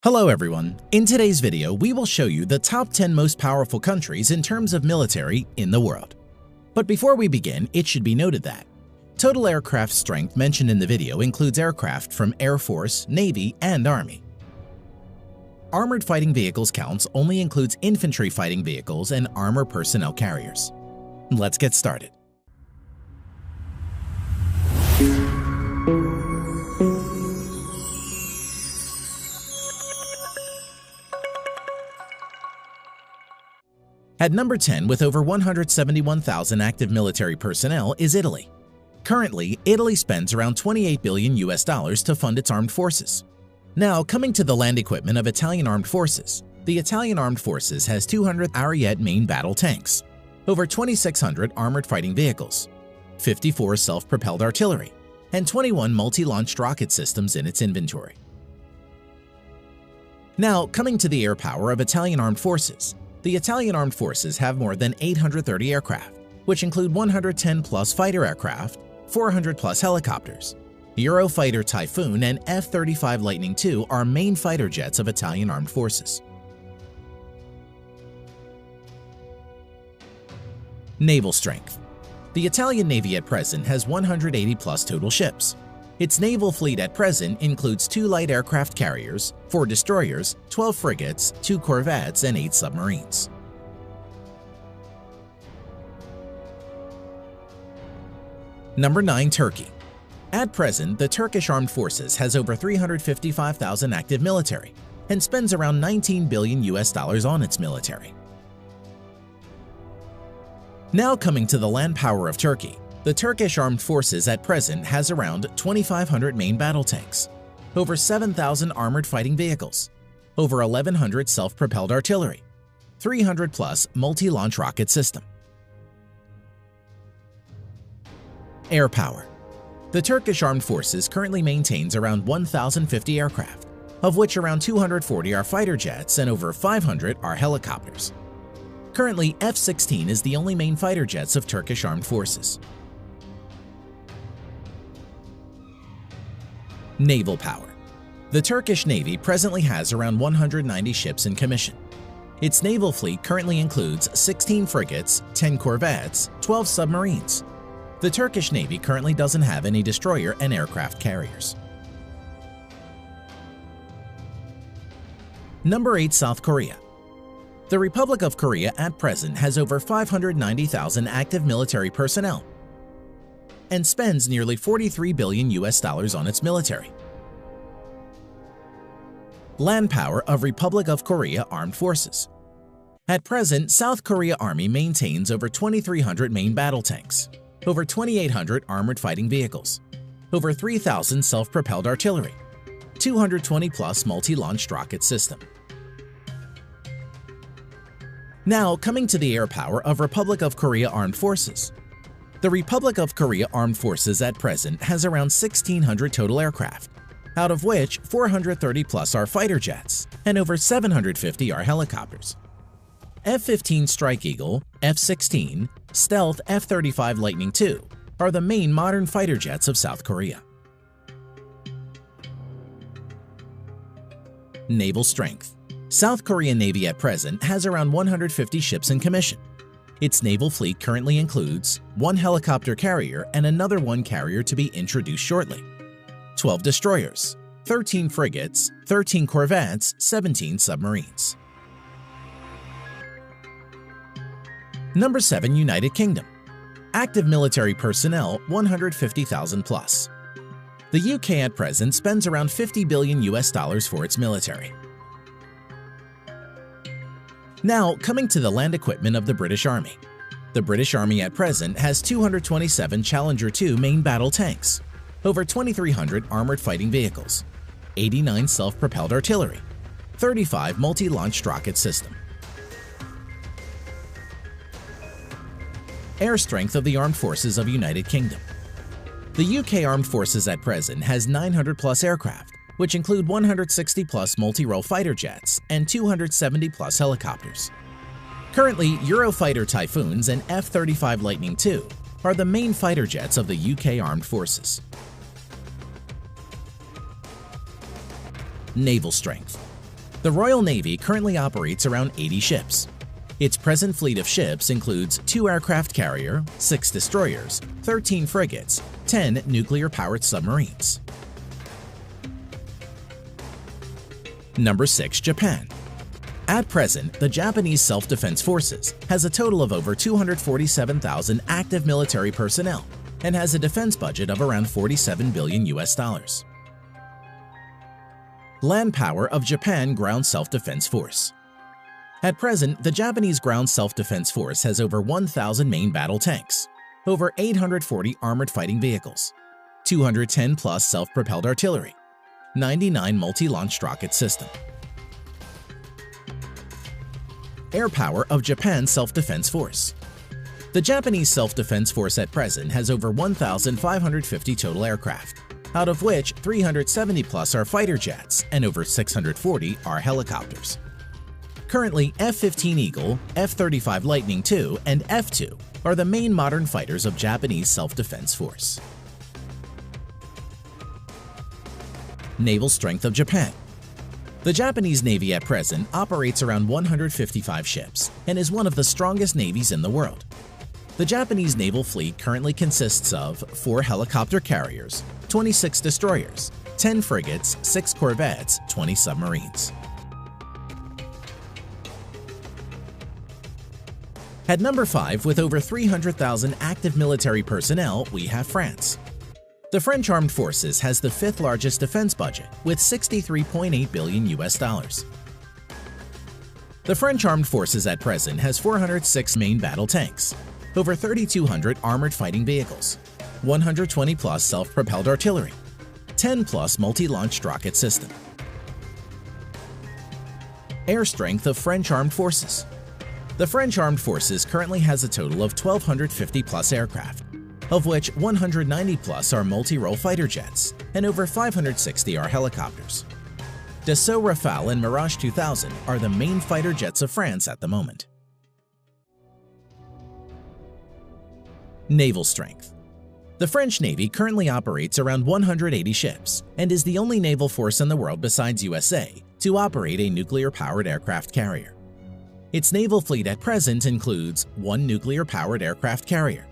Hello everyone, in today's video we will show you the top 10 most powerful countries in terms of military in the world. But before we begin, it should be noted that total aircraft strength mentioned in the video includes aircraft from Air Force, Navy, and Army. Armored fighting vehicles counts only includes infantry fighting vehicles and armor personnel carriers. Let's get started. At number 10 with over 171,000 active military personnel is Italy. Currently, Italy spends around $28 billion to fund its armed forces. Now, coming to the land equipment of Italian armed forces, the Italian armed forces has 200 Armoured main battle tanks, over 2,600 armored fighting vehicles, 54 self-propelled artillery, and 21 multi-launched rocket systems in its inventory. Now, coming to the air power of Italian armed forces, the Italian armed forces have more than 830 aircraft, which include 110-plus fighter aircraft, 400-plus helicopters. Eurofighter Typhoon and F-35 Lightning II are main fighter jets of Italian armed forces. Naval strength. The Italian Navy at present has 180-plus total ships. Its naval fleet at present includes 2 light aircraft carriers, 4 destroyers, 12 frigates, 2 corvettes, and 8 submarines. Number 9. Turkey. At present, the Turkish Armed Forces has over 355,000 active military and spends around $19 billion on its military. Now coming to the land power of Turkey. The Turkish Armed Forces at present has around 2,500 main battle tanks, over 7,000 armored fighting vehicles, over 1,100 self-propelled artillery, 300-plus multi-launch rocket system. Air power. The Turkish Armed Forces currently maintains around 1,050 aircraft, of which around 240 are fighter jets and over 500 are helicopters. Currently, F-16 is the only main fighter jets of Turkish Armed Forces. Naval power. The Turkish Navy presently has around 190 ships in commission. Its naval fleet currently includes 16 frigates, 10 corvettes, 12 submarines. The Turkish Navy currently doesn't have any destroyer and aircraft carriers. Number 8. South Korea. The Republic of Korea at present has over 590,000 active military personnel and spends nearly $43 billion on its military. Land power of Republic of Korea Armed Forces. At present, South Korea Army maintains over 2,300 main battle tanks, over 2,800 armored fighting vehicles, over 3,000 self-propelled artillery, 220-plus multi-launched rocket system. Now, coming to the air power of Republic of Korea Armed Forces. The Republic of Korea Armed Forces at present has around 1,600 total aircraft, out of which 430-plus are fighter jets and over 750 are helicopters. F-15 Strike Eagle, F-16, Stealth F-35 Lightning II are the main modern fighter jets of South Korea. Naval strength. South Korean Navy at present has around 150 ships in commission. Its naval fleet currently includes 1 helicopter carrier and another 1 carrier to be introduced shortly, 12 destroyers, 13 frigates, 13 corvettes, 17 submarines. Number 7. United Kingdom. Active military personnel 150,000 plus. The UK at present spends around $50 billion for its military. Now, coming to the land equipment of the British Army. The British Army at present has 227 Challenger 2 main battle tanks, over 2,300 armored fighting vehicles, 89 self-propelled artillery, 35 multi-launched rocket system. Air strength of the Armed Forces of United Kingdom. The UK Armed Forces at present has 900-plus aircraft, which include 160-plus multi-role fighter jets and 270-plus helicopters. Currently, Eurofighter Typhoons and F-35 Lightning II are the main fighter jets of the UK Armed Forces. Naval strength. The Royal Navy currently operates around 80 ships. Its present fleet of ships includes 2 aircraft carrier, 6 destroyers, 13 frigates, 10 nuclear-powered submarines. Number 6. Japan. At present, the Japanese Self-Defense Forces has a total of over 247,000 active military personnel and has a defense budget of around $47 billion. Land power of Japan Ground Self-Defense Force. At present, the Japanese Ground Self-Defense Force has over 1,000 main battle tanks, over 840 armored fighting vehicles, 210 plus self-propelled artillery, 99 multi-launched rocket system. Air power of Japan Self-Defense Force. The Japanese Self-Defense Force at present has over 1,550 total aircraft, out of which 370 plus are fighter jets and over 640 are helicopters. Currently, F-15 Eagle, F-35 Lightning II, and F-2 are the main modern fighters of Japanese Self-Defense Force. Naval strength of Japan. The Japanese Navy at present operates around 155 ships and is one of the strongest navies in the world. The Japanese naval fleet currently consists of 4 helicopter carriers, 26 destroyers, 10 frigates, 6 corvettes, 20 submarines. At number 5, with over 300,000 active military personnel, we have France. The French Armed Forces has the 5th largest defense budget with $63.8 billion. The French Armed Forces at present has 406 main battle tanks, over 3,200 armored fighting vehicles, 120 plus self-propelled artillery, 10 plus multi-launched rocket system. Air strength of French Armed Forces. The French Armed Forces currently has a total of 1,250 plus aircraft, of which 190 plus are multi-role fighter jets and over 560 are helicopters. Dassault Rafale and Mirage 2000 are the main fighter jets of France at the moment. Naval strength. The French Navy currently operates around 180 ships and is the only naval force in the world besides USA to operate a nuclear-powered aircraft carrier. Its naval fleet at present includes 1 nuclear-powered aircraft carrier,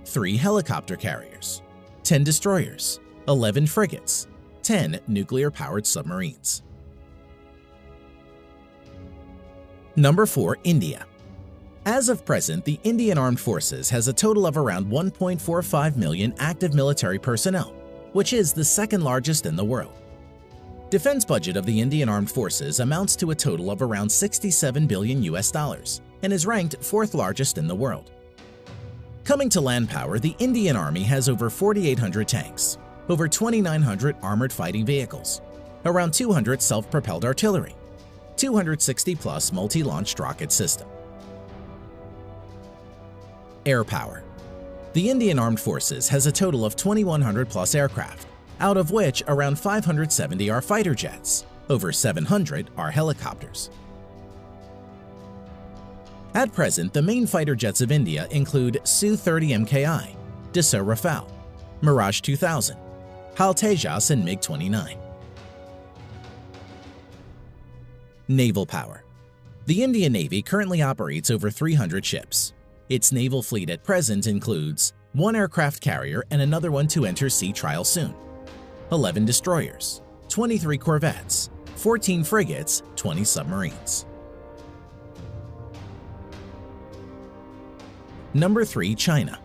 3 helicopter carriers, 10 destroyers, 11 frigates, 10 nuclear-powered submarines. Number 4. India. As of present, the Indian Armed Forces has a total of around 1.45 million active military personnel, which is the 2nd largest in the world. Defense budget of the Indian Armed Forces amounts to a total of around $67 billion and is ranked 4th largest in the world. Coming to land power, the Indian Army has over 4,800 tanks, over 2,900 armored fighting vehicles, around 200 self-propelled artillery, 260 plus multi-launched rocket system. Air power. The Indian Armed Forces has a total of 2,100 plus aircraft, out of which around 570 are fighter jets, over 700 are helicopters. At present, the main fighter jets of India include Su-30 MKI, Dassault Rafale, Mirage 2000, HAL Tejas and MiG-29. Naval power. The Indian Navy currently operates over 300 ships. Its naval fleet at present includes 1 aircraft carrier and another one to enter sea trial soon, 11 destroyers, 23 corvettes, 14 frigates, 20 submarines. Number 3. China.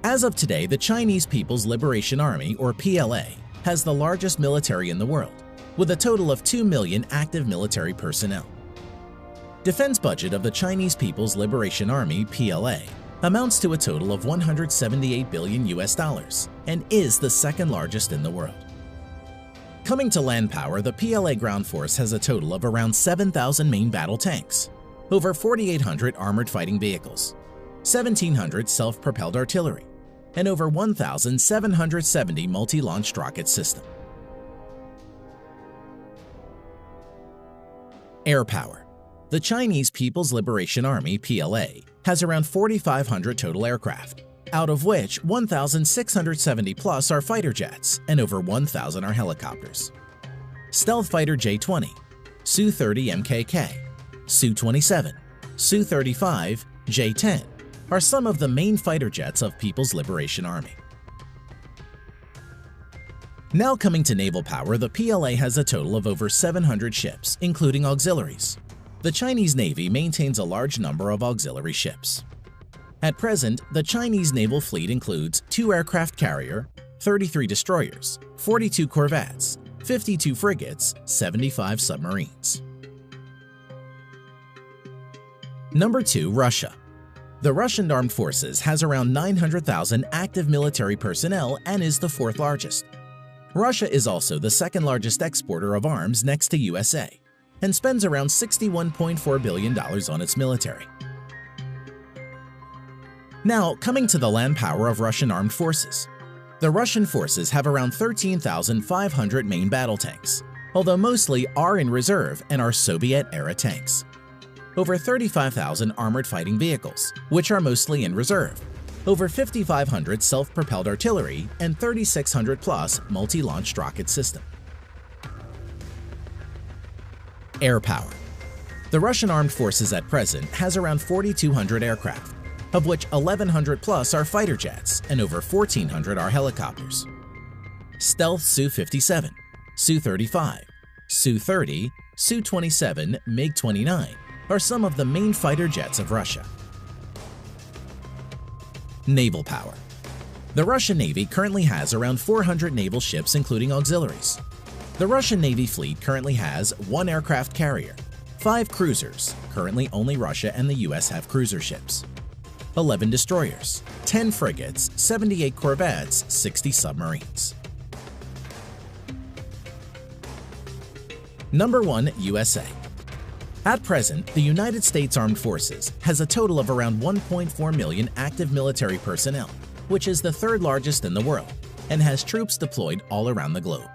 As of today, the Chinese People's Liberation Army, or PLA, has the largest military in the world, with a total of 2 million active military personnel. Defense budget of the Chinese People's Liberation Army, PLA, amounts to a total of $178 billion and is the 2nd largest in the world. Coming to land power, the PLA ground force has a total of around 7,000 main battle tanks, over 4,800 armored fighting vehicles, 1,700 self-propelled artillery, and over 1,770 multi-launched rocket system. Air power. The Chinese People's Liberation Army, PLA, has around 4,500 total aircraft, out of which 1,670 plus are fighter jets and over 1,000 are helicopters. Stealth Fighter J-20, Su-30 MKK, Su-27, Su-35, J-10 are some of the main fighter jets of People's Liberation Army. Now coming to naval power, the PLA has a total of over 700 ships, including auxiliaries. The Chinese Navy maintains a large number of auxiliary ships. At present, the Chinese naval fleet includes 2 aircraft carrier, 33 destroyers, 42 corvettes, 52 frigates, 75 submarines. Number 2. Russia. The Russian Armed Forces has around 900,000 active military personnel and is the 4th largest. Russia is also the 2nd largest exporter of arms next to USA and spends around $61.4 billion on its military. Now, coming to the land power of Russian armed forces. The Russian forces have around 13,500 main battle tanks, although mostly are in reserve and are Soviet-era tanks. Over 35,000 armored fighting vehicles, which are mostly in reserve. Over 5,500 self-propelled artillery and 3,600 plus multi-launched rocket system. Air power. The Russian armed forces at present has around 4,200 aircraft, of which 1,100 plus are fighter jets and over 1,400 are helicopters. Stealth Su-57, Su-35, Su-30, Su-27, MiG-29 are some of the main fighter jets of Russia. Naval power. The Russian Navy currently has around 400 naval ships including auxiliaries. The Russian Navy fleet currently has 1 aircraft carrier, 5 cruisers, currently only Russia and the US have cruiser ships, 11 destroyers, 10 frigates, 78 corvettes, 60 submarines. Number 1. USA. At present, the United States Armed Forces has a total of around 1.4 million active military personnel, which is the 3rd largest in the world, and has troops deployed all around the globe.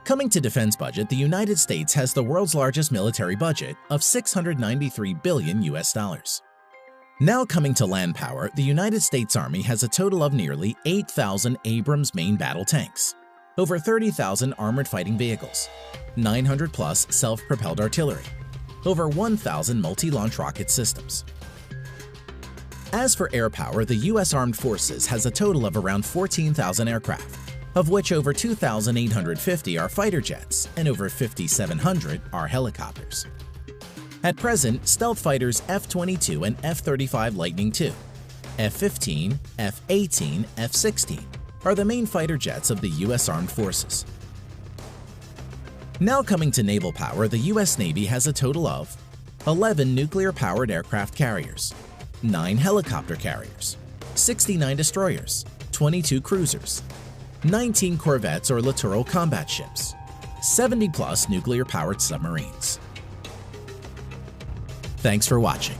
Coming to defense budget, the United States has the world's largest military budget of $693 billion US. Now coming to land power, the United States Army has a total of nearly 8,000 Abrams main battle tanks, over 30,000 armored fighting vehicles, 900 plus self-propelled artillery, over 1,000 multi-launch rocket systems. As for air power, the U.S. Armed Forces has a total of around 14,000 aircraft, of which over 2,850 are fighter jets and over 5,700 are helicopters. At present, stealth fighters F-22 and F-35 Lightning II, F-15, F-18, F-16 are the main fighter jets of the U.S. Armed Forces. Now coming to naval power, the U.S. Navy has a total of 11 nuclear-powered aircraft carriers, 9 helicopter carriers, 69 destroyers, 22 cruisers, 19 corvettes or littoral combat ships, 70 plus nuclear-powered submarines. Thanks for watching.